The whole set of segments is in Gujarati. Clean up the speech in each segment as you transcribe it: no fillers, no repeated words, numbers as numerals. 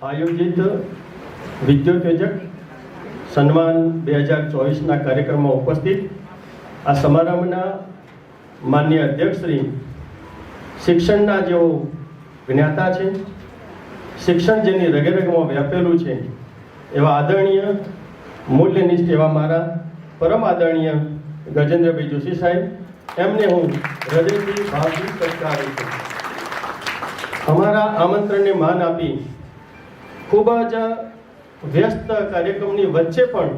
આયોજિત વિદ્યોતેજક સન્માન 2024ના કાર્યક્રમમાં ઉપસ્થિત આ સમારંભના માનનીય અધ્યક્ષશ્રી, શિક્ષણના જેઓ જ્ઞાતા છે, શિક્ષણ જેની રગે રગમાં વ્યાપેલું છે એવા આદરણીય મૂલ્યનિષ્ઠ એવા મારા પરમ આદરણીય ગજેન્દ્રભાઈ જોશી સાહેબ, એમને હું હૃદયથી ભાવથી સત્કારું છું. અમારા આમંત્રણને માન આપી ખૂબ જ વ્યસ્ત કાર્યક્રમની વચ્ચે પણ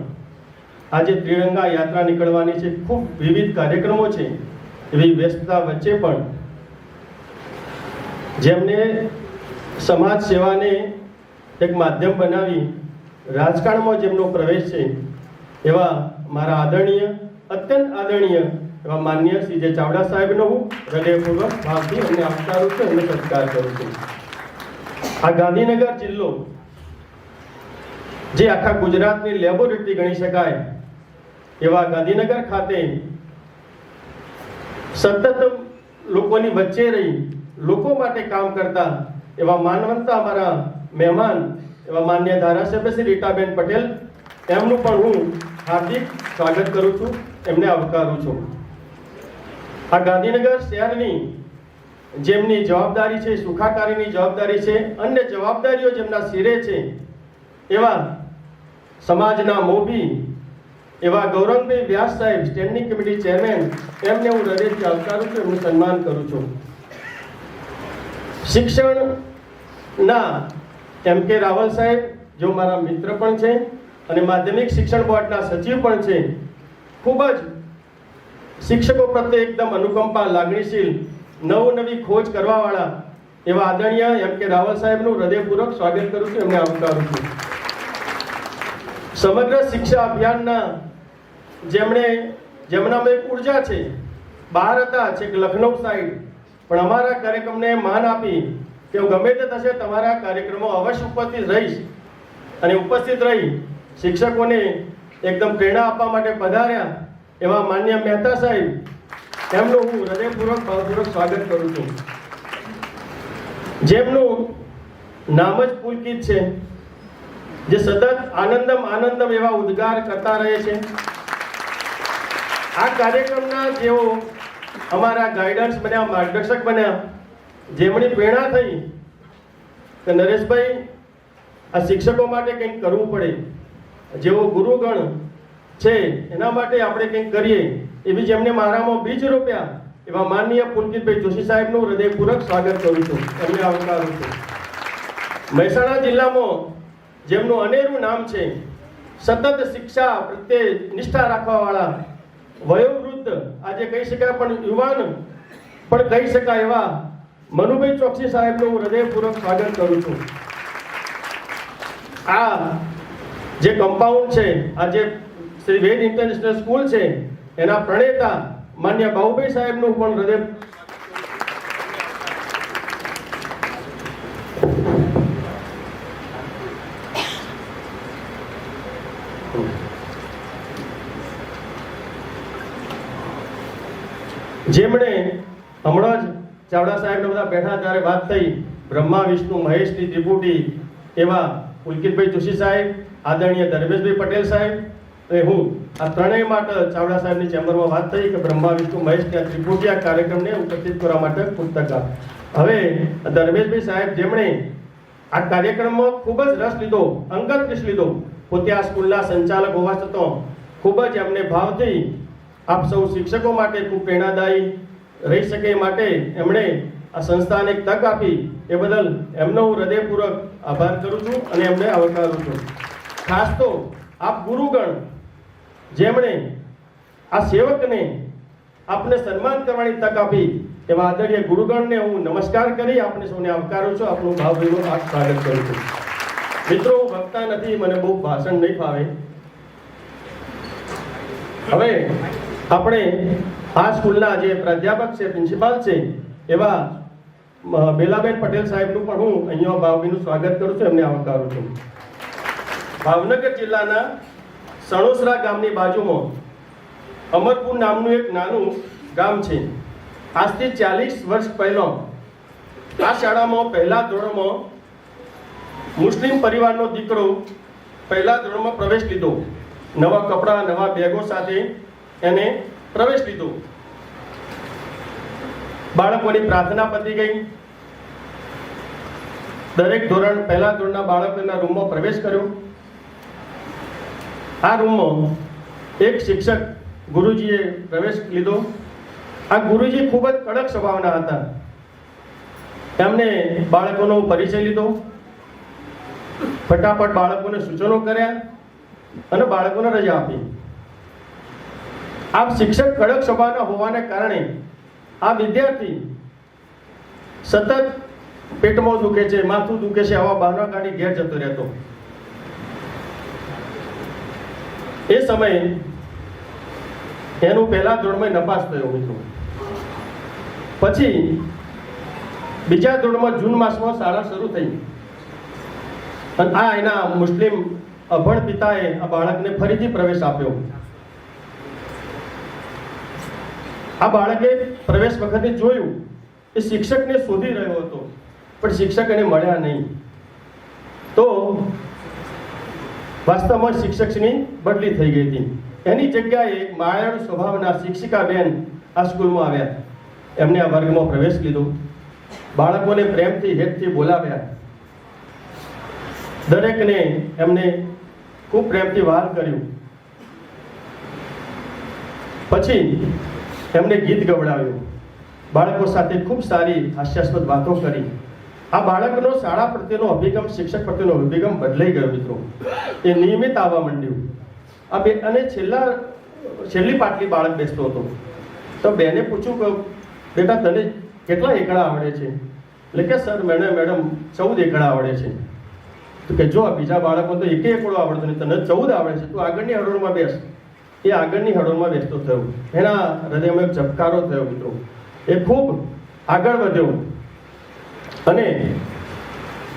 આજે ત્રિરંગા યાત્રા નીકળવાની છે. ખૂબ વિવિધ કાર્યક્રમો છે. એવી વ્યસ્તતા વચ્ચે પણ જેમને સમાજ સેવાને એક માધ્યમ બનાવી રાજકારણમાં જેમનો પ્રવેશ છે એવા મારા આદરણીય, અત્યંત આદરણીય એવા માનનીય શ્રી જે ચાવડા સાહેબનો હું હૃદયપૂર્વક ભાવથી એમને આવકારું છું, એમને સત્કાર કરું છું. આ ગાંધીનગર જિલ્લો જે આખા ગુજરાતની લેબોરેટરી ગણી શકાય એવા ગાંધીનગર ખાતે સતત લોકોની વચ્ચે રહી લોકો માટે કામ કરતા એવા માનવંતા અમારા મહેમાન એવા માન્ય ધારાસભ્ય શ્રી રીટાબેન પટેલ, એમનું પણ હું હાર્દિક સ્વાગત કરું છું, એમને આવકારું છું. આ ગાંધીનગર શહેરની જેમની જવાબદારી છે, સુખાકારીની જવાબદારી છે, અન્ય જવાબદારીઓ જેમના શિરે છે એવા સમાજના મોભી એવા ગૌરવભાઈ વ્યાસ સાહેબ, સ્ટેન્ડિંગ કમિટી ચેરમેન, એમને હું હૃદયથી આવકારું છું, એમનું સન્માન કરું છું. શિક્ષણના એમ કે રાવલ સાહેબ, જો મારા મિત્ર પણ છે અને માધ્યમિક શિક્ષણ બોર્ડના સચિવ પણ છે. ખૂબ જ શિક્ષકો પ્રત્યે એકદમ અનુકંપા, લાગણીશીલ, નવી ખોજ કરવાવાળા એવા આદરણીય એમ કે રાવલ સાહેબનું હૃદયપૂર્વક સ્વાગત કરું છું, એમને આવકારું છું. સમગ્ર શિક્ષા અભિયાનના જેમનામાં એક ઉર્જા છે, બહાર હતા છેક લખનૌ સાઈડ, પણ અમારા કાર્યક્રમને માન આપી કે હું ગમે તે થશે તમારા કાર્યક્રમો અવશ્ય ઉપસ્થિત રહીશ અને ઉપસ્થિત રહી શિક્ષકોને એકદમ પ્રેરણા આપવા માટે પધાર્યા એવા માન્ય મહેતા સાહેબ, એમનું હું હૃદયપૂર્વક ભાવપૂર્વક સ્વાગત કરું છું. જેમનું નામ જ પુલકિત છે, જે સતત આનંદમ એવા ઉદ્ગાર કરતા રહે છે. આ કાર્યક્રમના જેઓ અમારા ગાઈડન્સ બન્યા, માર્ગદર્શક બન્યા, જેમની પ્રેરણા થઈ કે નરેશભાઈ આ શિક્ષકો માટે કંઈક કરવું પડે, જેઓ ગુરુગણ છે એના માટે આપણે કંઈક કરીએ, એવી જેમને મારામાં બીજ રોપ્યા એવા માનનીય પુલકિતભાઈ જોશી સાહેબનું હૃદયપૂર્વક સ્વાગત કરું છું, એમને આવકારું છું. મહેસાણા જિલ્લામાં જેમનું અનેરું નામ છે, સતત શિક્ષા પ્રત્યે નિષ્ઠા રાખવાવાળા, વયોવૃદ્ધ આજે કહી શકાય પણ યુવાન પણ કહી શકાય એવા મનુભાઈ ચોકસી સાહેબનું હું હૃદયપૂર્વક સ્વાગત કરું છું. આ જે કમ્પાઉન્ડ છે, આ જે શ્રી વેદ ઇન્ટરનેશનલ સ્કૂલ છે, એના પ્રણેતા માન્ય બાબુભાઈ સાહેબનું પણ હૃદય જેમણે હમણાં જ ચાવડા સાહેબ બધા બેઠા ત્યારે વાત થઈ, બ્રહ્મા વિષ્ણુ મહેશની ત્રિપુટી એવા પુલકિતભાઈ જોશી સાહેબ, આદરણીય ધર્મેશભાઈ પટેલ સાહેબ, અને હું આ ત્રણેય માટે ચાવડા સાહેબની ચેમ્બરમાં વાત થઈ કે બ્રહ્મા વિષ્ણુ મહેશની આ ત્રિપુટી આ કાર્યક્રમને ઉપસ્થિત કરવા માટે પુસ્તક. હવે ધર્મેશભાઈ સાહેબ જેમણે આ કાર્યક્રમમાં ખૂબ જ રસ લીધો, અંગત રસ લીધો, પોતે આ સ્કૂલના સંચાલક હોવા છતાં ખૂબ જ એમને ભાવથી આપ સૌ શિક્ષકો માટે ખૂબ પ્રેરણાદાયી રહી શકે માટે એમણે આ સંસ્થાને એક તક આપી, એ બદલ એમનો હું હૃદયપૂર્વક આભાર કરું છું અને એમને આવકારું છું. ખાસ તો આપ ગુરુગણ જેમણે આ સેવકને આપને સન્માન કરવાની તક આપી એવા આદરણીય ગુરુગણને હું નમસ્કાર કરી આપને સૌને આવકારું છું, આપનું ભાવભર્યું સ્વાગત કરું છું. મિત્રો, હું વક્તા નથી, મને બહુ ભાષણ નહીં ફાવે. હવે આપણે આ સ્કૂલના જે પ્રાધ્યાપક છે, પ્રિન્સિપાલ છે એવા બેલાબેન પટેલ સાહેબનું પણ હું અહીંયા ભાવભીનું સ્વાગત કરું છું, એમને આવકારું છું. ભાવનગર જિલ્લાના સણોસરા ગામની બાજુમાં અમરપુર નામનું એક નાનું ગામ છે. આજથી 40 વર્ષ પહેલાં આ શાળામાં પહેલા ધોરણમાં મુસ્લિમ પરિવારનો દીકરો પહેલા ધોરણમાં પ્રવેશ લીધો. નવા કપડાં, નવા બેગો સાથે એને પ્રવેશ લીધો. બાળકોની પ્રાર્થના પતી ગઈ. દરેક ધોરણ, પહેલા ધોરણના બાળકોના રૂમમાં પ્રવેશ કર્યો. આ રૂમમાં એક શિક્ષક ગુરુજીએ પ્રવેશ લીધો. આ ગુરુજી ખૂબ જ કડક સ્વભાવના હતા. એમને બાળકોનો પરિચય લીધો, ફટાફટ બાળકોને સૂચનો કર્યા અને બાળકોને રજા આપી. આ શિક્ષક કડક સ્વભાવના હોવાને કારણે આ વિદ્યાર્થી સતત પેટમાં દુખે છે, માથું દુખે છે, આવા બહાના કાઢી ઘેર જતો રહેતો. એ સમયે એનું પહેલા ધોરણમાં નપાસ થયો મિત્રો. પછી બીજા ધોરણમાં જૂન માસમાં શાળા શરૂ થઈ અને આ એના મુસ્લિમ અભણ પિતાએ આ બાળકને ફરીથી પ્રવેશ આપ્યો. આ બાળકે પ્રવેશ વખતે જોયું એ શિક્ષકને શોધી રહ્યો હતો, પણ શિક્ષક એને મળ્યા નહીં. તો વાસ્તવમાં શિક્ષકની બદલી થઈ ગઈ હતી. એની જગ્યાએ માયાળુ સ્વભાવના શિક્ષિકા બેન આ સ્કૂલમાં આવ્યા. એમને આ વર્ગમાં પ્રવેશ લીધો. બાળકોને પ્રેમથી, હેતથી બોલાવ્યા. દરેકને એમને ખૂબ પ્રેમથી વહાલ કર્યું. પછી એમને ગીત ગવડાવ્યું. બાળકો સાથે ખૂબ સારી હાસ્યાસ્પદ વાતો કરી. આ બાળકનો શાળા પ્રત્યેનો અભિગમ, શિક્ષક પ્રત્યેનો અભિગમ બદલાઈ ગયો મિત્રો. એ નિયમિત આવવા માંડ્યું. અને છેલ્લી પાટલી બાળક બેસતો હતો. તો બેને પૂછ્યું કે બેટા તને કેટલા એકડા આવડે છે? એટલે કે સર મેડમ 14 એકડા આવડે છે. તો કે જો બીજા બાળકો તો એક એકડો આવડતો નહીં, તને 14 આવડે છે, તું આગળની હરોળમાં બેસ. એ આગળની હરોળમાં બેસતો થયો. એના હૃદયમાં એક ઝબકારો થયો મિત્રો. એ ખૂબ આગળ વધ્યો અને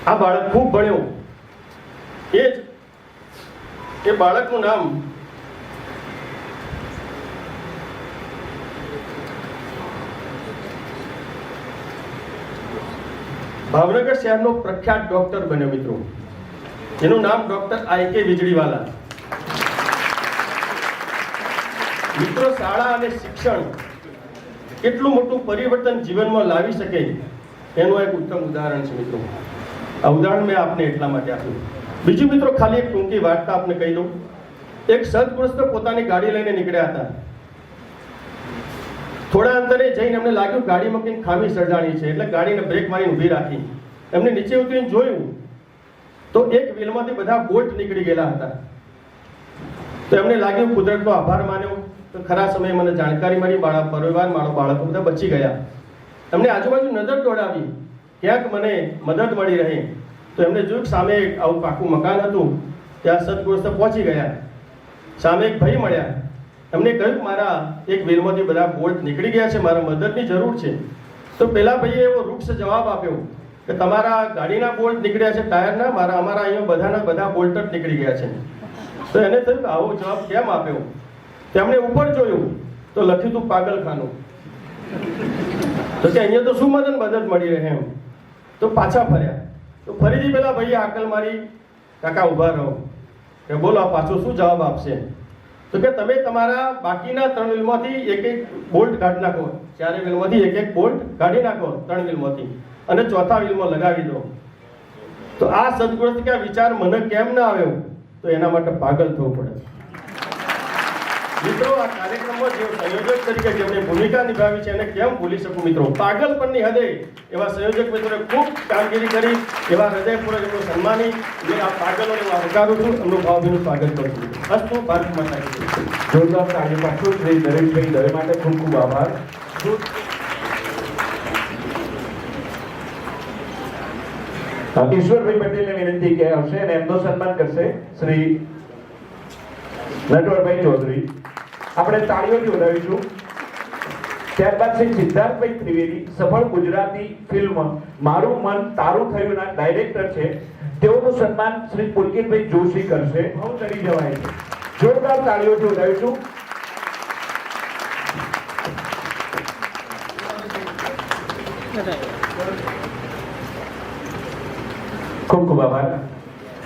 આ બાળક ખૂબ ભણ્યો. એ બાળકનું નામ ભાવનગર શહેરનો પ્રખ્યાત ડોક્ટર બન્યો મિત્રો. એનું નામ ડોક્ટર IK વીજળીવાલા. મિત્રો, શાળા અને શિક્ષણ કેટલું મોટું પરિવર્તન જીવનમાં લાવી શકે એનું એક ઉત્તમ ઉદાહરણ છે મિત્રો. આ ઉદાહરણ મેં આપને એટલા માટે આપ્યું. બીજું મિત્રો, ખાલી એક ટૂંકી વાર્તા આપને કહી દઉં. એક સદગૃસ્ત પોતાની ગાડી લઈને નીકળ્યા હતા. થોડા અંતરે જઈને એમને લાગ્યું ગાડીમાં કંઈક ખામી સર્જાણી છે, એટલે ગાડીને બ્રેક મારીને ઊભી રાખી. એમને નીચે ઉતરીને જોયું તો એક વ્હીલમાંથી બધા બોલ્ટ નીકળી ગયેલા હતા. તો એમને લાગ્યું કુદરતનો આભાર માન્યો તો ખરા સમયે મને જાણકારી મળી, મારા પરિવાર, મારો બાળકો બધા બચી ગયા. એમને આજુબાજુ નજર દોડાવી, ક્યાંક મને મદદ મળી રહે. તો એમને જોયું સામે આવું પાકું મકાન હતું. ત્યાં સદગૃસ્ત પહોંચી ગયા. સામે એક ભાઈ મળ્યા. એમને કહ્યું મારા એક વ્હીલમાંથી બધા બોલ્ટ નીકળી ગયા છે, મારા મદદની જરૂર છે. તો પેલા ભાઈએ એવો રૂક્ષ જવાબ આપ્યો કે તમારા ગાડીના બોલ્ટ નીકળ્યા છે, ટાયરના. અમારા અહીંયા બધા બોલ્ટ જ નીકળી ગયા છે. તો એને થયું કે આવો જવાબ કેમ આપ્યો? તેમણે ઉપર જોયું તો લખ્યું હતું પાગલખાનું. તો કે અહીંયા તો શું મદદ મળી રહે એમ. તો પાછા ફર્યા. તો ફરીથી પેલા ભાઈએ આકલ મારી, કાકા ઊભા રહો, કે બોલો આ પાછો શું જવાબ આપશે? તો કે તમે તમારા બાકીના 3 વ્હીલમાંથી એક બોલ્ટ કાઢી નાખો. 4 વ્હીલમાંથી એક બોલ્ટ કાઢી નાખો 3 વ્હીલમાંથી અને ચોથા વ્હીલમાં લગાવી દો. તો આ સદગુણ કે વિચાર મને કેમ ના આવ્યો? તો એના માટે પાગલ થવું પડે. મિત્રો, આ કાર્યક્રમમાં જે સંયોજક તરીકે જેમણે ભૂમિકા નિભાવી છે એને કેમ ભૂલી શકું મિત્રો? પાગલપણની હદે એવા સંયોજક મિત્રોએ ખૂબ કામગીરી કરી. એવા હૃદયપૂર્વક એમનું સન્માની મેં આ પાગલોને હું આવકારું છું, એમનું ભાવભીનું સ્વાગત કરું છું. અસ્તુ ભારત માતા કી જય. જોરદાર તાળી પાછું શ્રી નરેશભાઈ દવે માટે ખૂબ ખૂબ આભાર. ઈશ્વરભાઈ પટેલને વિનંતી કે આવશે અને એમનું સન્માન કરશે શ્રી નટવરભાઈ ચૌધરી. આપણે તાળીઓથી વધાવીશું. ત્યારબાદ શ્રી સિદ્ધાર્થભાઈ ત્રિવેદી, સફળ ગુજરાતી ફિલ્મ મારું મન તારું થયું ના ડાયરેક્ટર છે. તેઓનું સન્માન શ્રી પુલકિતભાઈ જોશી કરશે. હું કરી જવાય છે. જોરદાર તાળીઓથી વધાવીશું. ખૂબ ખૂબ આભાર.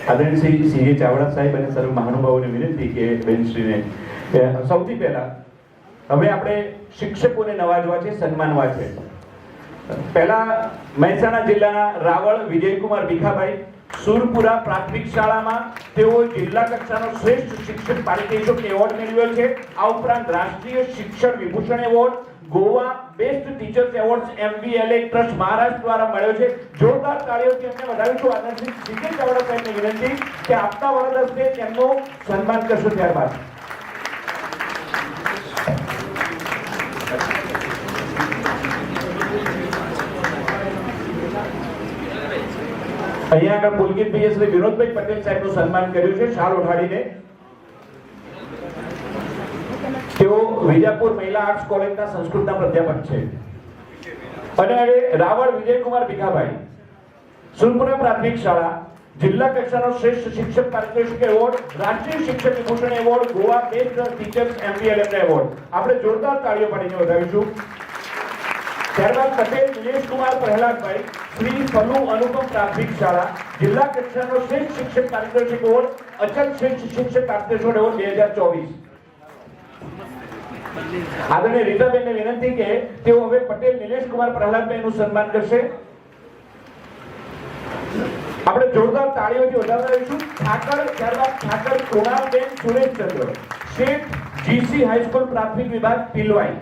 આદરણીય શ્રી સીએ ચાવડા સાહેબ અને સર્વ મહાનુભાવોને વિનંતી કે બેનશ્રીને સૌથી પહેલા હવે આપણે શિક્ષકોને નવાજવા છે, સન્માનવા છે. પહેલા મહેસાણા જિલ્લાના રાવળ વિજયકુમાર ભીખાભાઈ સુરપુરા પ્રાથમિક શાળામાં તેઓ જિલ્લા કક્ષાનો શ્રેષ્ઠ શિક્ષક પારિતોષિક એવોર્ડ મેળવ્યો છે. આ ઉપરાંત રાષ્ટ્રીય શિક્ષણ Vibhushan award, Goa best teachers awards MBLA trust Maharashtra દ્વારા મળ્યો છે. જોરદાર તાળીઓથી એમને વધાવીશું. આદરણીય સીકે ચાવડા સાહેબને વિનંતી કે આપતા વરદ હસ્તે તેમનું સન્માન કરશો. ત્યારબાદ અહીંયા આગળ પુલકિતભાઈએ શ્રી વિનોદભાઈ પટેલ સાહેબનું સન્માન કર્યું છે શાલ ઓઢાડીને. તેઓ વિજાપુર મહિલા આર્ટ્સ કોલેજના સંસ્કૃતના પ્રાધ્યાપક છે. અને હવે રાવળ વિજયકુમાર ભીખાભાઈ સુરપુરા પ્રાથમિક શાળા જિલ્લા કક્ષાનો શ્રેષ્ઠ શિક્ષક પારિતોષિક એવોર્ડ, રાષ્ટ્રીય શિક્ષક Vibhushan award, Goa best teachers MBLA award. આપણે જોરદાર તાળીઓ પાડીને વધાવીશું. ત્યારબાદ પટેલ નિલેશકુમાર પ્રહલાદભાઈ શ્રી ફલુ અનુપમ પ્રાથમિક શાળા જિલ્લા કક્ષાનો શ્રેષ્ઠ શિક્ષક પારિતોષિક એવોર્ડ, અચલ શ્રેષ્ઠ શિક્ષક પારિતોષિક એવોર્ડ 2024. આદરણીય રીટાબેનને વિનંતી કે તેઓ હવે પટેલ નિલેશકુમાર પ્રહલાદભાઈનું સન્માન કરશે. આપણે જોરદાર તાળીઓથી વધાવીશું. ઠાકર, ત્યારબાદ ઠાકર કૃણાલબેન સુરેશચંદ્ર શેઠ GC હાઈસ્કૂલ પ્રાથમિક વિભાગ પિલવાઈ.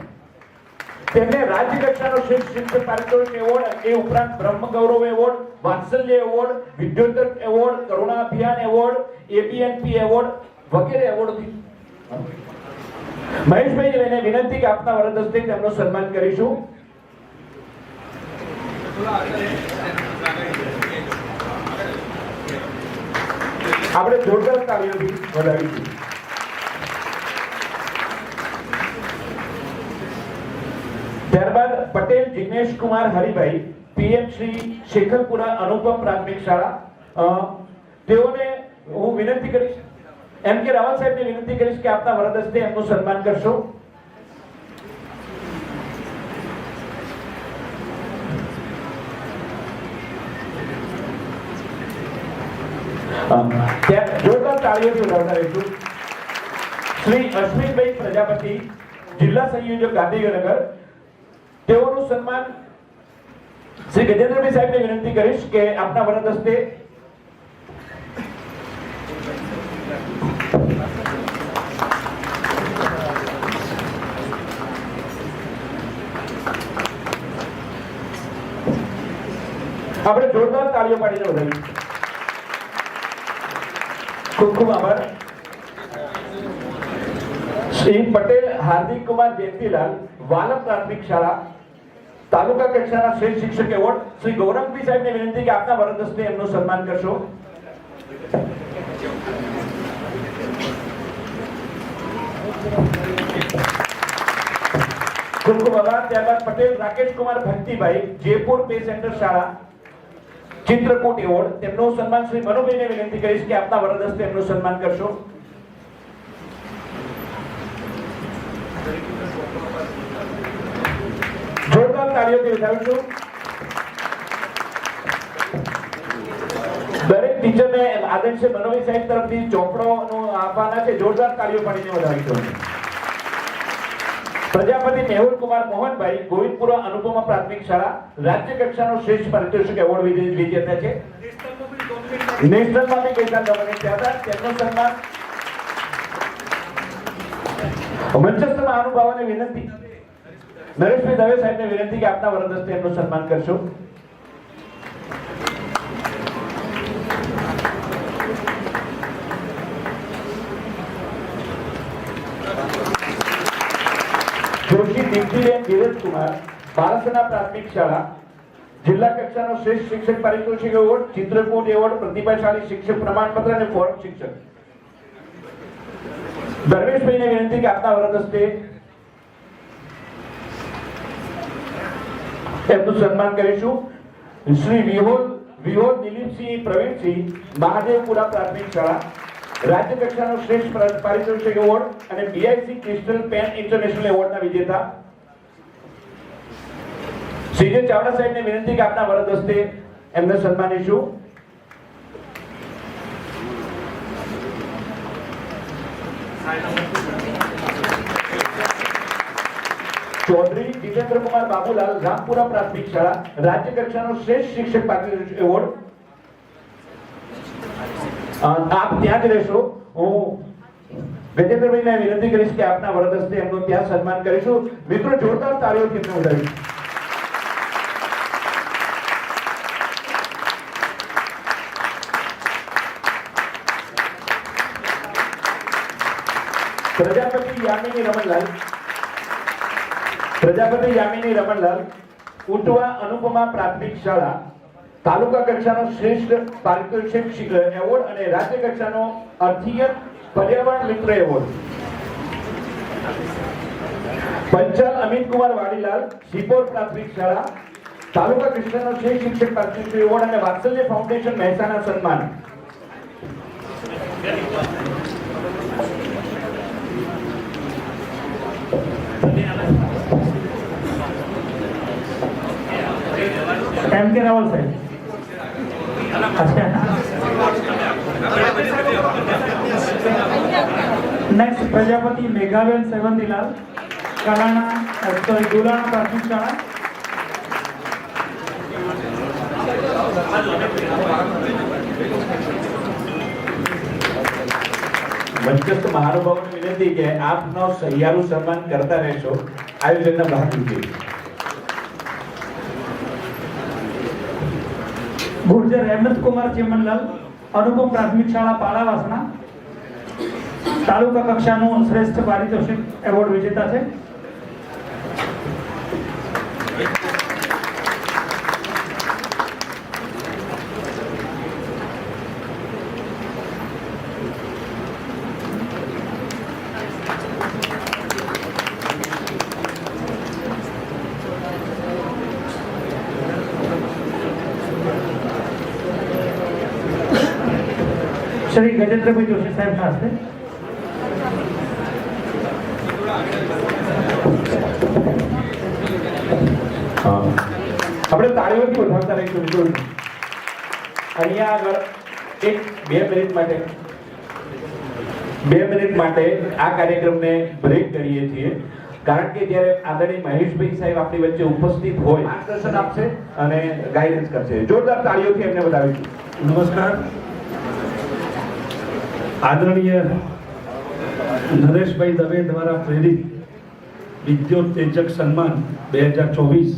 તેમને રાજ્ય કક્ષાનો શ્રેષ્ઠ શિક્ષક પારિતોષિક એવોર્ડ, એ ઉપરાંત બ્રહ્મ ગૌરવ એવોર્ડ, વાત્સલ્ય એવોર્ડ, વિદ્યોતક એવોર્ડ, કરુણા અભિયાન એવોર્ડ, ABNP એવોર્ડ વગેરે એવોર્ડથી મહેશભાઈને વિનંતી કે આપના વરદ હસ્તે તેમનું સન્માન કરીશું. આપણે જોરદાર તાળીઓથી વધાવીશું. ત્યારબાદ પટેલ જિગ્નેશ કુમાર હરિભાઈ PM શ્રી શેખરપુરા અનુપમ પ્રાથમિક શાળા. તેઓને હું વિનંતી કરીશ, MK રાવલ સાહેબને વિનંતી કરીશ કે આપના વરદ હસ્તે એમનું સન્માન કરશો. જોરદાર તાળીઓથી વધાવતા રહીશું. શ્રી અશ્વિનભાઈ પ્રજાપતિ જિલ્લા સંયોજક ગાંધીનગર, તેઓનું સન્માન શ્રી ગજેન્દ્રભાઈ સાહેબને વિનંતી કરીશ કે આપના વરદ હસ્તે આપણે જોરદાર તાળીઓ પાડીને વધાવીએ. ખૂબ ખૂબ આભાર. શ્રી પટેલ હાર્દિક કુમાર જયંતિલાલ વાલમ પ્રાથમિક શાળા તાલુકા કક્ષાના શ્રેષ્ઠ શિક્ષક એવોર્ડ, શ્રી ગૌરંગભાઈ સાહેબને વિનંતી કે આપના વરદ હસ્તે એમનું સન્માન કરશો. ખૂબ ખૂબ આભાર. ત્યારબાદ પટેલ રાકેશ કુમાર ભક્તિભાઈ જયપુર પે સેન્ટર શાળા ચિત્રકૂટ એવોર્ડ, તેમનું સન્માન શ્રી મનુભાઈને વિનંતી કરીશ કે આપના વરદ હસ્તે એમનું સન્માન કરશો. જોરદાર તાળીઓથી વધાવીશું. દરેક ટીચરને આદરણીય મનોભાઈ સાહેબ તરફથી ચોપડોનું આપવાના છે. જોરદાર તાળીઓ પાડીને વધાવીશું. પ્રજાપતિ મેહુલ કુમાર મોહનભાઈ ગોવિંદપુરા અનુપમા પ્રાથમિક શાળા રાજ્ય કક્ષાનો શ્રેષ્ઠ પારિતોષિક એવોર્ડ વિજેતા છે. નેશનલમાં બી ગઈકાલ નોમિનેટ થયા હતા. તેમનું સન્માન મંચસ્થ મહાનુભાવોને વિનંતી, નરેશભાઈ દવે સાહેબને વિનંતી કે આપના વરદ હસ્તે એમનું સન્માન કરશો. જોશી દીપ્તિબેન ધીરજકુમાર બારસના પ્રાથમિક શાળા જિલ્લા કક્ષાનો શ્રેષ્ઠ શિક્ષક પારિતોષિક એવોર્ડ, ચિત્રકૂટ એવોર્ડ, પ્રતિભાશાળી શિક્ષક પ્રમાણપત્ર અને ફોરમ શિક્ષક. ધર્મેશભાઈને વિનંતી કે આપના વરદ હસ્તે એમનું સન્માન કરીશું. શ્રી વિહોલ દિલીપસિંહ પ્રવીણસિંહ મહાદેવપુરા પ્રાથમિક શાળા રાજ્ય કક્ષાનો શ્રેષ્ઠ પારિતોષિક એવોર્ડ અને BIC ક્રિસ્ટલ પેન ઇન્ટરનેશનલ એવોર્ડના વિજેતા. શ્રી ચાવડા સાહેબને વિનંતી કે આપના વરદ હસ્તે એમને સન્માનીશું. ચૌધરી જીતેન્દ્ર કુમાર બાબુલાલ, રામપુરા પ્રાથમિક શાળા, રાજ્ય કક્ષાનો શ્રેષ્ઠ શિક્ષક પારિતોષિક એવોર્ડ. આપ ત્યાં જ રહેશો. હું ગજેન્દ્રભાઈને વિનંતી કરીશ કે આપના વરદ હસ્તે એમનું ત્યાં સન્માન કરીશું. મિત્રો, જોરદાર તાળીઓથી એમને વધાવીશું. પ્રજાપતિ યામિની રમણલાલ, ઉટવા અનુપમા પ્રાથમિક શાળા, તાલુકા કક્ષાનો શ્રેષ્ઠ પારિતોષિક એવોર્ડ અને રાજ્ય કક્ષાનો અર્થીય પર્યાવરણ મિત્ર એવોર્ડ. પંચાલ અમિતકુમાર વાડીલાલ, શિપોર પ્રાથમિક શાળા, તાલુકા કક્ષાનો શ્રેષ્ઠ શિક્ષક પારિતોષિક એવોર્ડ અને વાત્સલ્ય ફાઉન્ડેશન મહેસાણા સન્માન. एम के रावल साहब. नेक्स्ट प्रजापति मेघाबेन सेवंतीलाल, कलाना गुलाना प्राथमिक शाळा. મંચસ્થ મહાનુભાવોને વિનંતી કે આપનો સહિયારું સન્માન કરતા રહેશો. આયોજનના ભાગ રૂપે गुर्जर हेमंत कुमार चेमनलाल, अनुपम प्राथमिक शाळा पालावासना, तालुका कक्षाનો શ્રેષ્ઠ પારિતોષિક એવોર્ડ વિજેતા છે. श्री गजेंद्रभाई जोशी साहेब ના હસ્તે. આપણે તાળીઓથી વધાવતા રહીશું મિત્રો. અહીંયા આગળ એક 2 મિનિટ માટે આ કાર્યક્રમને બ્રેક કરીએ છીએ, કારણ કે જ્યારે આદરણીય મહેશભાઈ સાહેબ આપણી વચ્ચે ઉપસ્થિત હોય, માર્ગદર્શન આપશે અને ગાઈડન્સ કરશે. જોરદાર તાળીઓથી એમને વધાવીશું. નમસ્કાર. આદરણીય નરેશભાઈ દવે દ્વારા પ્રેરિત વિદ્યોત તેજક સન્માન 2024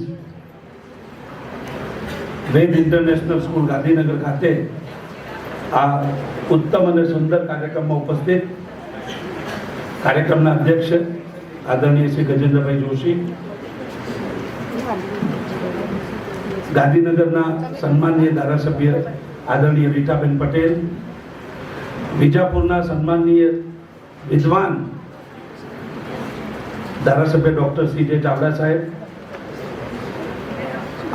વેદ ઇન્ટરનેશનલ સ્કૂલ ગાંધીનગર ખાતે આ ઉત્તમ અને સુંદર કાર્યક્રમમાં ઉપસ્થિત કાર્યક્રમના અધ્યક્ષ આદરણીય શ્રી ગજેન્દ્રભાઈ જોશી, ગાંધીનગરના સન્માનીય ધારાસભ્ય આદરણીય રીટાબેન પટેલ, વિજાપુરના સન્માનીય વિદ્વાન ધારાસભ્ય ડોક્ટર CJ ચાવડા સાહેબ,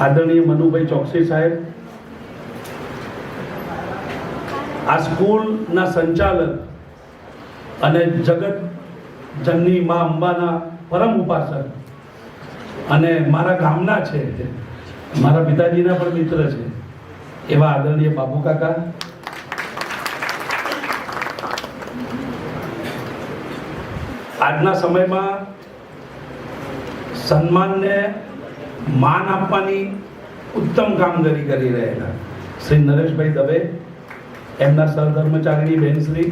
આદરણીય મનુભાઈ ચોકસી સાહેબ, આ સ્કૂલના સંચાલક અને જગત જનની મા અંબાના પરમ ઉપાસક અને મારા ગામના છે, મારા પિતાજીના પણ મિત્ર છે એવા આદરણીય બાપુ કાકા, આજના સમયમાં સન્માનને માન આપવાની ઉત્તમ કામગીરી કરી રહેલા શ્રી નરેશભાઈ દવે, એમના સહધર્મચારીણી બહેનશ્રી,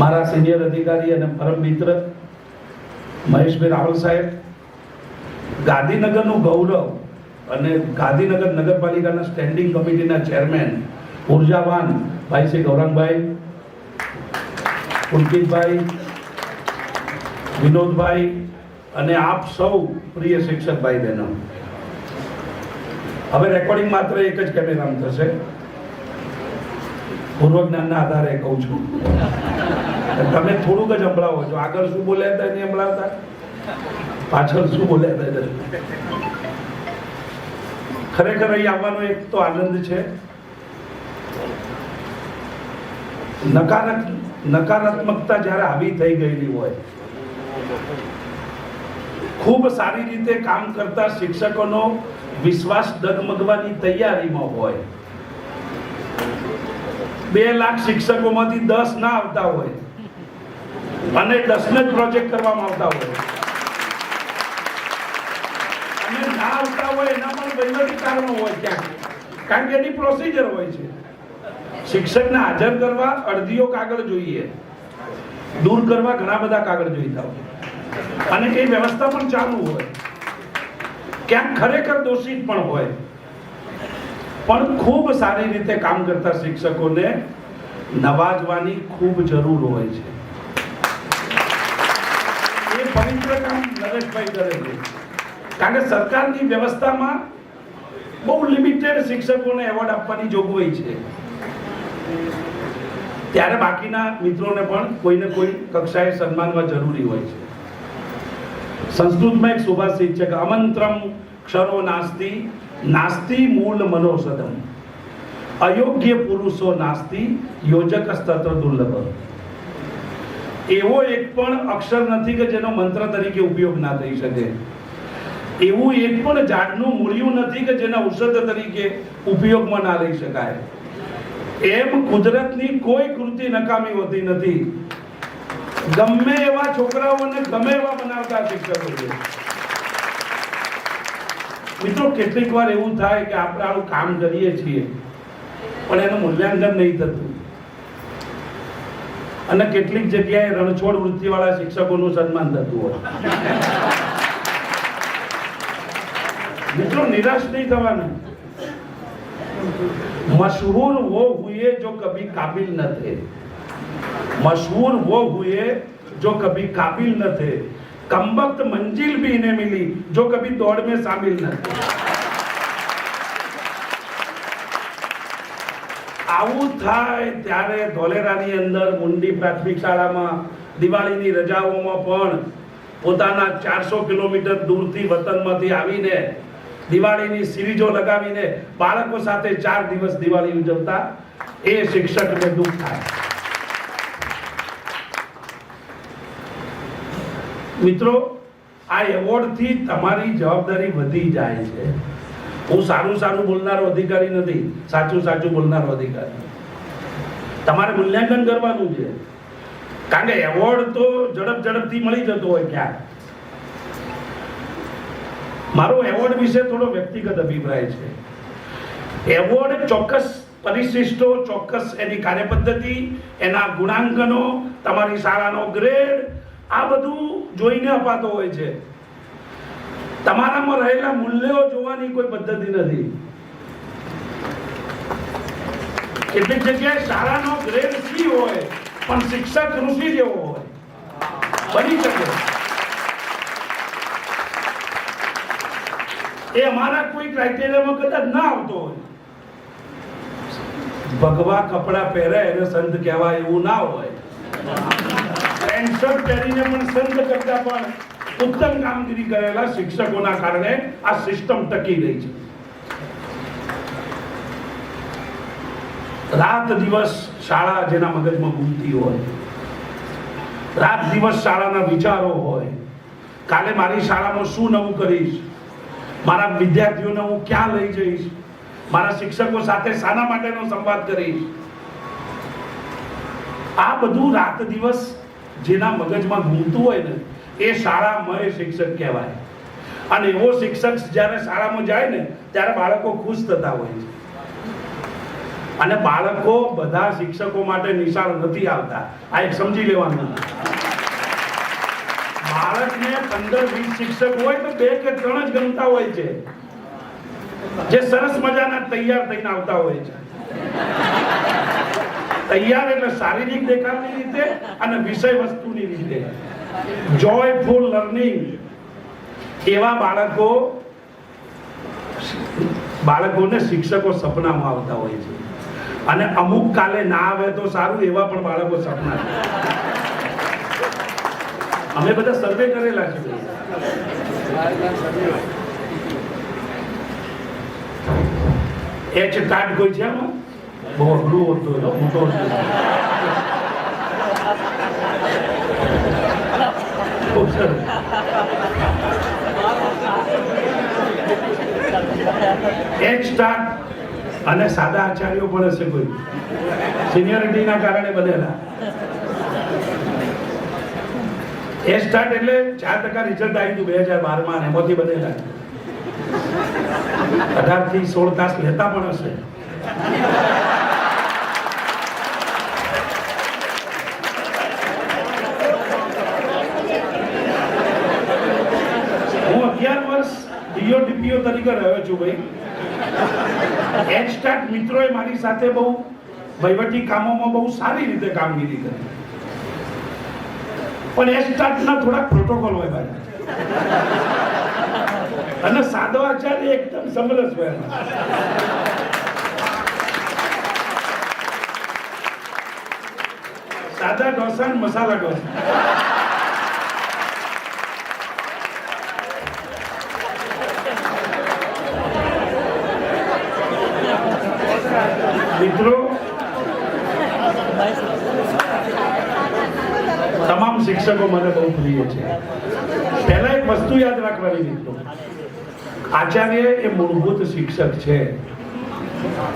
મારા સિનિયર અધિકારી અને પરમ મિત્ર મહેશભાઈ રાવલ સાહેબ, ગાંધીનગરનું ગૌરવ અને ગાંધીનગર નગરપાલિકાના સ્ટેન્ડિંગ કમિટીના ચેરમેન ઉર્જાવાન ભાઈ શ્રી ગૌરંગભાઈ, પુલકિતભાઈ, વિનોદભાઈ અને આપ સૌ પ્રિય શિક્ષક ભાઈ બહેનો. હવે રેકોર્ડિંગ માત્ર એક જ કેમેરામાં થશે. પૂર્વ જ્ઞાનના આધારે કહું છું, તમે થોડુંક જ સંભળાવો છો. આગળ શું બોલ્યા હતા નહીં સંભળાવતા, પાછળ શું બોલ્યા હતા. ખરેખર અહીં આવવાનો એક તો આનંદ છે. નકારાત્મકતા જ્યારે આવી થઈ ગયેલી હોય, ખૂબ સારી રીતે કામ કરતા શિક્ષકોનો વિશ્વાસ ડગમગવાની તૈયારીમાં હોય, 2 લાખ શિક્ષકોમાંથી 10 ના આવતા હોય, અને 10 જ પ્રોજેક્ટ કરવામાં આવતા હોય અને ના આવતા હોય એના પણ વહીવટી કારણો હોય ક્યાંક, કારણ કે એની પ્રોસિજર હોય છે. શિક્ષકને હાજર કરવા અડધીઓ કાગળ જોઈએ, દૂર કરવા ઘણા બધા કાગળ જોઈતા હોય અને એ વ્યવસ્થા પણ ચાલુ હોય, ક્યાંક ખરેખર દોષિત પણ હોય. પણ ખૂબ સારી રીતે કામ કરતા શિક્ષકોને નવાજવાની ખૂબ જરૂર હોય છે. એ પવિત્ર કામ નરેશભાઈ કરે છે, કારણ કે સરકારની વ્યવસ્થામાં બહુ લિમિટેડ શિક્ષકોને એવોર્ડ આપવાની જોગવાઈ છે. ત્યારે બાકીના મિત્રોને પણ કોઈને કોઈ કક્ષાએ સન્માનવા જરૂરી હોય છે. સંસ્કૃતમાં એક સુભાષિત છે કે અમંત્રમ ક્ષરો નાસ્તિ નાસ્તિ મૂળ મનોસદમ અયોગ્ય પુરુષો નાસ્તિ યોજક સ્તત્ર દુર્લભ. એવો એક પણ અક્ષર નથી કે જેનો મંત્ર તરીકે ઉપયોગ ના થઈ શકે. એવું એક પણ ઝાડનું મૂળિયું નથી કે જેના ઔષધ તરીકે ઉપયોગમાં ના લઈ શકાય. એમ કુદરતની કોઈ કૃતિ નકામી હોતી નથી. ગમે એવા છોકરાઓને ગમે એવા બનાવતા શિક્ષકો છે. મિત્રો, કેટલીક વાર એવું થાય કે આપણે આવું કામ કરીએ છીએ પણ એનું મૂલ્યાંકન નહીં થતું અને કેટલીક જગ્યાએ રણછોડ વૃત્તિવાળા શિક્ષકોનું સન્માન થતું હોય. મિત્રો, નિરાશ નહીં થવાનું. मशहूर वो हुए जो कभी काबिल न थे, मशहूर वो हुए जो कभी काबिल न थे, कमबख्त मंजिल भी इन्हें मिली जो कभी दौड़ में शामिल न थे. આવું થાય ત્યારે ધોલેરાની અંદર મુંડી પ્રાથમિક શાળામાં દિવાળીની રજાઓમાં પણ પોતાના 400 કિલોમીટર દૂરથી વતનમાંથી આવીને દિવાળીની સિરીજો લગાવીને બાળકો સાથે 4 દિવસ દિવાળી ઉજવતા એ શિક્ષકને દુઃખ થાય. મિત્રો, આ એવોર્ડથી તમારી જવાબદારી વધી જાય છે. હું સારું બોલનારો અધિકારી નથી, સાચું બોલનારો અધિકારી. તમારે મૂલ્યાંકન કરવાનું છે, કારણ કે એવોર્ડ તો ઝડપથી મળી જતો હોય ક્યાંક. મારો એવોર્ડ વિશે થોડો વ્યક્તિગત અભિપ્રાય છે. એવોર્ડ ચોક્કસ પરિશિષ્ટો, ચોક્કસ એની કાર્યપદ્ધતિ, એના ગુણાંકનો, તમારી શાળાનો ગ્રેડ, આ બધું જોઈને અપાતો હોય છે. તમારામાં રહેલા મૂલ્યો જોવાની કોઈ પદ્ધતિ નથી. કેટલીક જગ્યાએ શાળાનો ગ્રેડ સી હોય પણ શિક્ષક ઋષિ જેવો હોય, બની શકે. એ અમારા કોઈ ક્રાઇટેરિયામાં કદાચ ના આવતો હોય. ભગવા કપડા પહેરે એને સંત કહેવાય એવું ના હોય. પેન્ટ શર્ટ પહેરીને પણ સંત કરતા પણ ઉત્તમ કામગીરી કરેલા શિક્ષકોના કારણે આ સિસ્ટમ ટકી રહી છે. રાત દિવસ શાળા જેના મગજમાં ઘૂમતી હોય, રાત દિવસ શાળાના વિચારો હોય, કાલે મારી શાળામાં શું નવું કરીશ, મારા વિદ્યાર્થીઓને હું ક્યાં લઈ જઈશ, મારા શિક્ષકો સાથે શાના માટેનો સંવાદ કરીશ. આ બધું રાત દિવસ જેના મગજમાં ઘૂમતું હોય ને એ શાળામય શિક્ષક કહેવાય. અને એવો શિક્ષક જ્યારે શાળામાં જાય ને ત્યારે બાળકો ખુશ થતા હોય છે. અને બાળકો બધા શિક્ષકો માટે નિશાળ નથી આવતા, આ એક સમજી લેવાનું. બાળકને 15-20 શિક્ષક હોય તો 2 કે 3 જ ગમતા હોય છે, જે સરસ મજાના તૈયાર થઈને આવતા હોય છે. તૈયાર એટલે શારીરિક દેખાવની રીતે અને વિષય વસ્તુની રીતે. જોયફુલ લર્નિંગ એવા બાળકોને શિક્ષકો સપનામાં આવતા હોય છે. અને અમુક કાલે ના આવે તો સારું એવા પણ બાળકો સપના છે. અમે બધા સર્વે કરેલા છે. એચ કાર્ડ કોઈ છે આમાં? બહુ અઘરું હતું, મોટો ખૂબ સરસ. એચ સ્ટાર્ટ અને સાદા આચાર્યો પણ હશે કોઈ, સિનિયરિટીના કારણે બનેલા. એ સ્ટાર્ટ એટલે 4% રિઝલ્ટ આવ્યું હતું 2012 માં, એમાંથી બનેલા 18 થી 16 તાસ લેતા પણ હશે. હું 11 વર્ષ ડીઓ તરીકે રહ્યો છું ભાઈ. એચ સ્ટાર્ટ મિત્રોએ મારી સાથે બહુ વહીવટી કામોમાં બહુ સારી રીતે કામગીરી કરી, પણ એ સ્ટાર્ટના થોડાક પ્રોટોકોલ હોય ભાઈ, અને સાદો આચાર્ય એકદમ સમરસ હોય. સાદા ઢોસા ને મસાલા ઢોસા. મિત્રો, તમામ શિક્ષકો મને બહુ પ્રિય છે. પહેલા એક વસ્તુ યાદ રાખવાની મિત્રો, આચાર્ય એ મૂળભૂત શિક્ષક છે.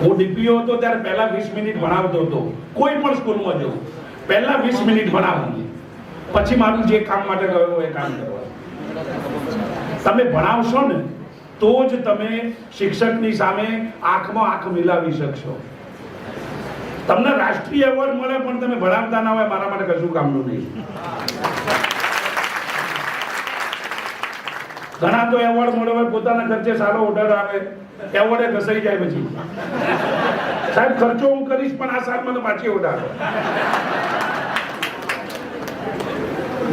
હું ડીપીઓ હતો ત્યારે પહેલા 20 મિનિટ ભણાવતો હતો. કોઈ પણ સ્કૂલમાં જવું, પહેલા 20 મિનિટ ભણાવવાની, પછી મારું જે કામ માટે ગયો એ કામ કરવાનું. તમે ભણાવશો ને તો જ તમે શિક્ષકની સામે આંખમાં આંખ મિલાવી શકશો. તમને રાષ્ટ્રીય એવોર્ડ મળે પણ તમે ભણાવતા ના હોય, મારા માટે કશું કામનું નહીં. ઘણા તો એવોર્ડ મળ્યો હોય, પોતાના ખર્ચે સારો ઓર્ડર આવે, એવોર્ડે ઘસાઈ જાય પછી. સાહેબ ખર્ચો હું કરીશ પણ આ સાલ મને પાછી ઓર્ડર આવે.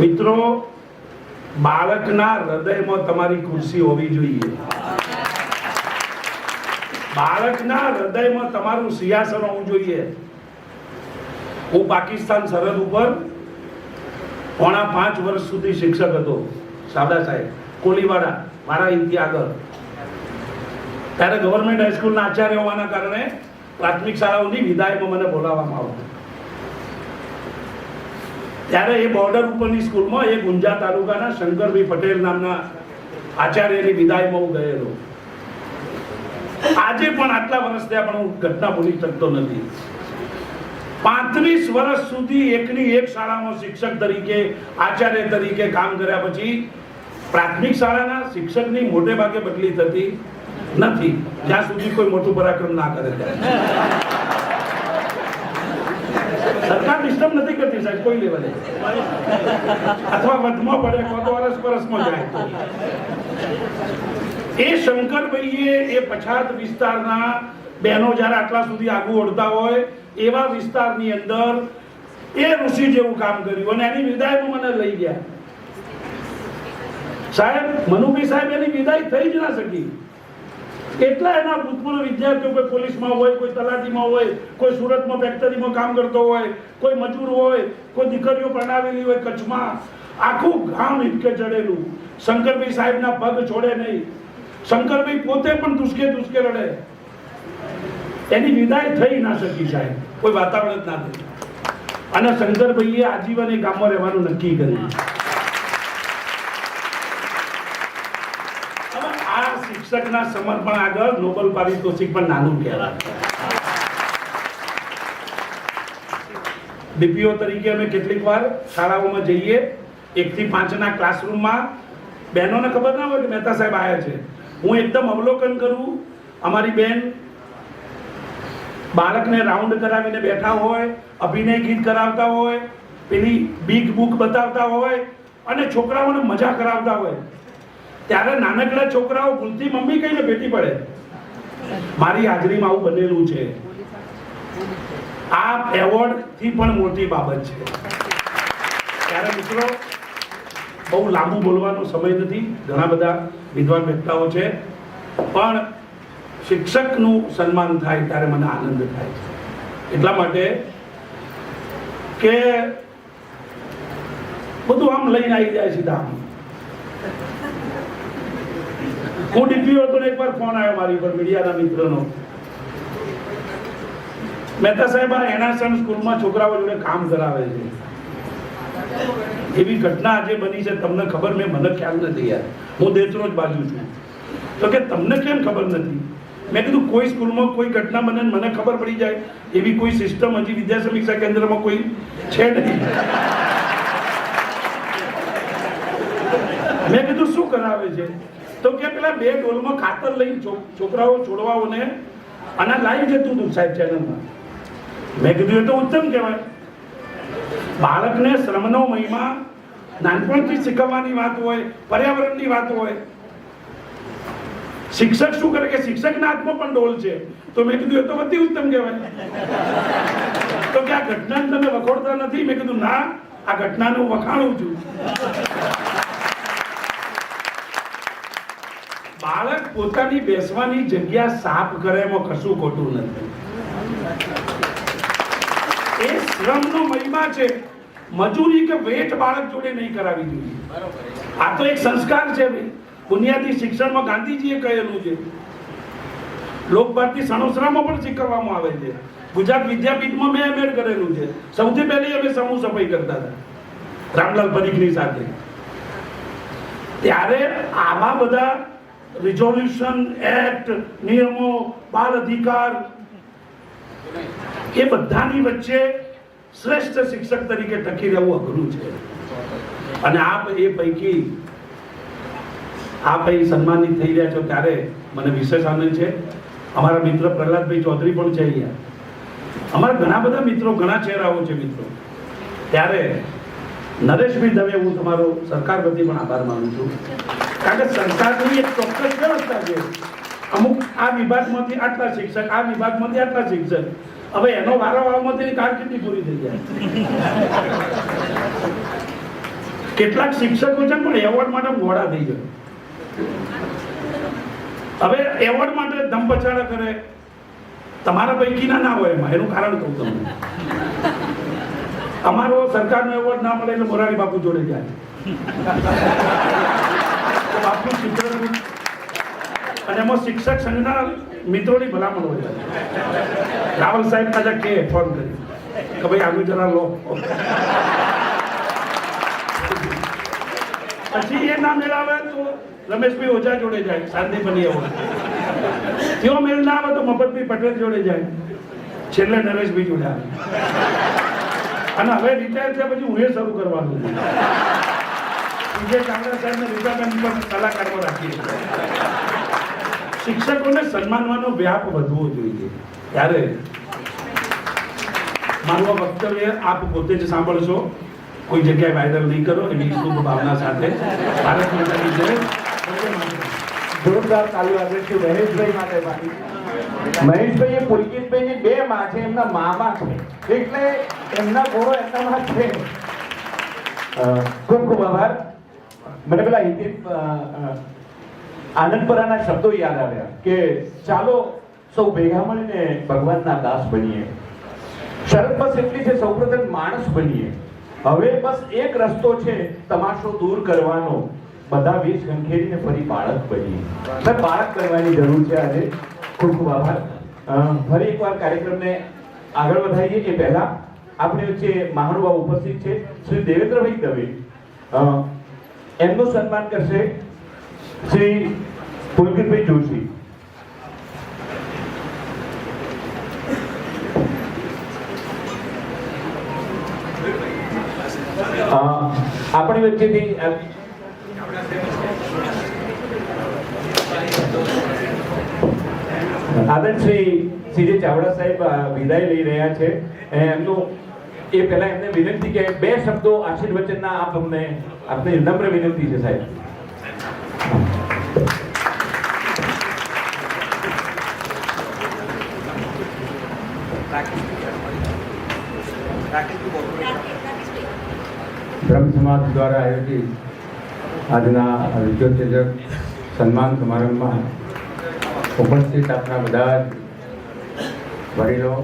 મિત્રો, બાળકના હૃદયમાં તમારી ખુરશી હોવી જોઈએ. બાળકના હૃદયમાં તમારું સિંહાસન હોવું જોઈએ. હું પાકિસ્તાન સરહદ ઉપર 4.5 વર્ષ સુધી શિક્ષક હતો. સાબડા સાહેબ કોલીવાડા, મારા અહીંથી આગળ. ત્યારે ગવર્મેન્ટ હાઈસ્કૂલના આચાર્ય હોવાના કારણે પ્રાથમિક શાળાઓની વિદાયમાં મને બોલાવવામાં આવતું. ત્યારે એ બોર્ડર ઉપરની સ્કૂલમાં એક ઊંઝા તાલુકાના શંકરભાઈ પટેલ નામના આચાર્યની વિદાયમાં હું ગયેલો. આજે પણ આટલા વર્ષ થયા પણ હું ઘટના ભૂલી શકતો નથી. 35 વર્ષ સુધી એકની એક શાળામાં શિક્ષક તરીકે, આચાર્ય તરીકે કામ કર્યા પછી પ્રાથમિક શાળાના શિક્ષકની મોટે ભાગે બદલી થતી નથી, જ્યાં સુધી કોઈ મોટું પરાક્રમ ના કરે. સરકાર ડિસ્ટર્બ નથી કરતી સાહેબ કોઈ લેવલે, અથવા વધમાં પડે તો પરસમાં જાય. એ શંકરભાઈએ એ પછાત વિસ્તારના બહેનો જ્યારે આટલા સુધી આગળ ઓળતા હોય એવા વિસ્તારની અંદર એ ઋષિ જેવું કામ કર્યું, અને એની વિદાયમાં મને લઈ ગયા. સાહેબ મનુભાઈ સાહેબ એની વિદાય થઈ જ ના શકી. કેટલા એના ભૂતપૂર્વ વિદ્યાર્થીઓ, કોઈ પોલીસમાં હોય, કોઈ તલાટીમાં હોય, કોઈ સુરતમાં ફેક્ટરીમાં કામ કરતો હોય, કોઈ મજૂર હોય, કોઈ દીકરીઓ પરણાવેલી હોય કચ્છમાં, આખું ગામ હિંચકે ચડેલું. શંકરભાઈ સાહેબના પગ છોડે નહીં. શંકરભાઈ પોતે પણ દુષ્કે રડે. એની વિદાય થઈ ના શકી સાહેબ, કોઈ વાતાવરણ જ ના થયું. અને શંકરભાઈએ આજીવન એ ગામમાં રહેવાનું નક્કી કર્યું. આ શિક્ષકના સમર્પણ આગળ નોબેલ પારિતોષિક પણ નાનું કહેવાય. ડીપીઓ તરીકે અમે કેટલીક વાર શાળાઓમાં જઈએ, 1 થી 5 ના ક્લાસરૂમમાં બહેનોને ખબર ના હોય કે મહેતા સાહેબ આવ્યા છે. હું એકદમ અવલોકન કરું. અમારી બેન બાળકને રાઉન્ડ કરાવીને બેઠા હોય, અભિનય ગીત કરાવતા હોય, પેલી બિગ બુક બતાવતા હોય અને છોકરાઓને મજા કરાવતા હોય, ત્યારે નાનકડા છોકરાઓ ભૂલથી મમ્મી કહીને ભેટી પડે. મારી હાજરીમાં આવું બનેલું છે. આ એવોર્ડ થી પણ મોટી બાબત છે. ત્યારે મિત્રો, બહુ લાંબુ બોલવાનો સમય નથી, ઘણા બધા વિદ્વાન વ્યક્તિઓ છે, પણ શિક્ષકનું સન્માન થાય ત્યારે મને આનંદ થાય છે. એટલા માટે કે બધું આમ લઈને આવી જાય સીધા. હું ડીપીઓ હતો ને એકવાર ફોન આવ્યો મારી પર મીડિયાના મિત્રનો. મહેતા સાહેબ આ એનાસન સ્કૂલમાં છોકરાઓ જોડે કામ કરાવે છે. એવી ઘટના આજે બની છે, તમને ખબર? મને ખ્યાલ નથી યાર, હું દેશનો જ બાજુ છું. તો કે તમને કેમ ખબર નથી? મેં કીધું કોઈ સ્કૂલમાં કોઈ ઘટના બને મને ખબર પડી જાય એવી કોઈ સિસ્ટમ હજી વિદ્યા સમીક્ષા કેન્દ્રમાં કોઈ છે નહીં. મેં કીધું શું કરાવે છે? તો કે પેલા 2 ડોલમાં ખાતર લઈને છોકરાઓ છોડવાઓને અને લાવી જતું હતું સાહેબ ચેનલમાં. મેં કીધું એ તો ઉત્તમ કહેવાય. બાળકને શ્રમનો મહિમા નાનપણથી શીખવવાની વાત હોય, પર્યાવરણની વાત હોય. શિક્ષક શું કરે કે શિક્ષકના હાથમાં પણ ડોલ છે. તો મેં કીધું એ તો અતિ ઉત્તમ કહેવાય. તો કે આ ઘટનાને તમે વખોડતા નથી? મેં કીધું ના, આ ઘટનાને હું વખાણું છું. બાળક પોતાની બેસવાની જગ્યા સાફ કરે એમાં કશું ખોટું નથી. એ શ્રમનો મહિમા છે. મજૂરી કે વેઠ બાળક જોડે નહીં કરાવી જોઈએ. આ તો એક સંસ્કાર છે ભાઈ. બુનિયાદી શિક્ષણમાં ગાંધીજીએ કહેલું છે. લોક ભારતી સણોસરામાં પણ શીખવવામાં આવે છે. ગુજરાત વિદ્યાપીઠમાં મેં એમએડ કરેલું છે. સૌથી પહેલી અમે સમૂહ સફાઈ કરતા હતા રામલાલ પરીખની સાથે. ત્યારે આવા બધા રિઝોલ્યુશન, એક્ટ, નિયમો, બાળ અધિકાર એ બધાની વચ્ચે શ્રેષ્ઠ શિક્ષક તરીકે ટકી રહેવું અઘરું છે. અને આપ એ પૈકી આપ અહીં સન્માનિત થઈ રહ્યા છો ત્યારે મને વિશેષ આનંદ છે. અમારા મિત્ર પ્રહલાદભાઈ ચૌધરી પણ છે અહીંયા. અમારા ઘણા બધા મિત્રો, ઘણા ચહેરાઓ છે મિત્રો. ત્યારે નરેશભાઈ દવે, હું તમારો સરકાર વતી પણ આભાર માનું છું. કારણ કે સરકારની એક ચોક્કસ વ્યવસ્થા છે. અમુક આ વિભાગમાંથી આટલા શિક્ષક, આ વિભાગમાંથી આટલા શિક્ષક. હવે એનો વારો આવવામાં તેની કારકિર્દી પૂરી થઈ જાય. કેટલાક શિક્ષકો છે પણ એવોર્ડ માટે મોડા થઈ જાય. હવે એવોર્ડ માટે ધમપછાડા કરે. તમારા પૈકીના ના હોય એમાં. એનું કારણ કહું તમને. અમારો સરકારનો એવોર્ડ ના મળે એટલે મોરારી બાપુ જોડે જાય. બાપુનું ચિત્ર અને એમાં શિક્ષક સંઘના મિત્રોની ભલામણ હોય. રાવલ સાહેબ પાછા કે ફોન કરી કે ભાઈ આગળ જરા લો. પછી એ ના મેળાવે તો રમેશભાઈ ઓઝા જોડે જાય, શાંતિપની એવોર્ડ. તેઓ મેળ ના આવે તો મફતભાઈ પટેલ જોડે જાય, છેલ્લે નરેશભાઈ જોડે આવે. અને હવે રિટાયર થયા પછી હું એ શરૂ કરવાનું છે. વિજય ચાવડા સાહેબને રીટાબેન પણ કલાકારમાં રાખીએ. શિક્ષકોને સન્માનવાનો વ્યાપ વધવો જોઈએ. ત્યારે મારું વક્તવ્ય આપ પોતે જ સાંભળશો, કોઈ જગ્યાએ વાયરલ નહીં કરો એવી શુભ ભાવના સાથે. ભારત માતાની જય. જોરદાર તાલી વાગે છે મહેશભાઈ માટે. મહેશભાઈ એ પુલકિતભાઈની 2 માં છે, એમના મામા છે, એટલે એમના ગુણો એમનામાં છે. ખૂબ ખૂબ આભાર. મને પેલા હિન્દી આનંદપરાના શબ્દો યાદ આવ્યા કે ચાલો સૌ ભેગા મળીને ભગવાનના દાસ બનીએ. શરત બસ એટલી છે, સૌપ્રથમ માણસ બનીએ. હવે બસ એક રસ્તો છે તમાશો દૂર કરવાનો, બધા વેશ ખંખેરીને ફરી બાળક બનીએ. બાળક બનવાની જરૂર છે આજે. ખૂબ ખૂબ આભાર. ફરી એકવાર કાર્યક્રમને આગળ વધારીએ એ પહેલા આપણી વચ્ચે મહાનુભાવ ઉપસ્થિત છે શ્રી દેવેન્દ્રભાઈ દવે. એમનું સન્માન કરશે શ્રી પુલકિતભાઈ જોશી. આપણી વચ્ચેથી આદરણીય શ્રી સીજે ચાવડા સાહેબ વિદાય લઈ રહ્યા છે. એમનું એ પહેલા એમને વિનંતી કે 2 શબ્દો આશીર્વચનના આપ અમને, આપને નમ્ર વિનંતી છે સાહેબ. બ્રહ્મ સમાજ દ્વારા આયોજિત આજના વિદ્યોતેજક સન્માન સમારંભમાં ઉપસ્થિત આપણા બધા વડીલો,